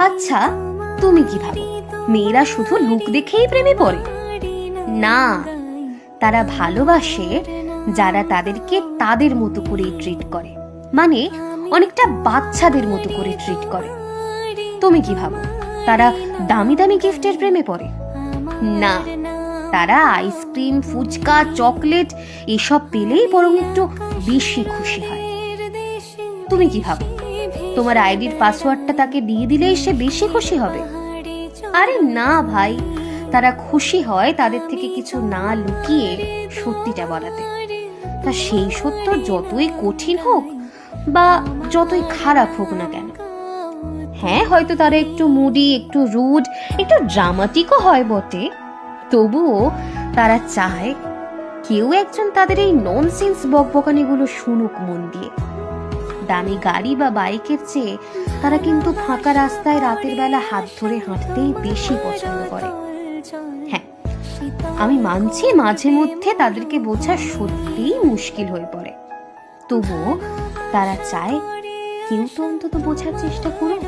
আচ্ছা, তুমি কি ভাবো মেয়েরা শুধু লুক দেখেই প্রেমে পড়ে? না, তারা ভালোবাসে যারা তাদেরকে তাদের মতো করে ট্রিট করে, মানে অনেকটা বাচ্চাদের মতো করে ট্রিট করে। তুমি কি ভাবো তারা দামি দামি গিফটের প্রেমে পড়ে? না, তারা আইসক্রিম, ফুচকা, চকলেট এসব পেলেই বরং একটু বেশি খুশি হয়। তুমি কি ভাবো তোমার আইডির পাসওয়ার্ডটা তাকে দিয়ে দিলেই সে বেশি খুশি হবে? আরে না ভাই, তারা খুশি হয় তাদের থেকে কিছু না লুকিয়ে সত্যিটা বলাতে। তা সেই সত্য যতই কঠিন হোক বা যতই খারাপ হোক না কেন। হ্যাঁ, হয়তো তারা একটু মুডি, একটু রুড, একটু ড্রামাটিকও হয় বটে, তবুও তারা চায় কেউ একজন তাদের এই ননসেন্স বকবকানিগুলো শুনুক মন দিয়ে। দামি গাড়ি বা বাইকের চেয়ে তারা কিন্তু ফাঁকা রাস্তায় রাতের বেলা হাত ধরে হাঁটতেই বেশি পছন্দ করে। হ্যাঁ, আমি মানছি মাঝে মধ্যে তাদেরকে বোঝা সত্যিই মুশকিল হয়ে পড়ে, তবুও তারা চায় কেউ তো অন্তত বোঝার চেষ্টা করুক।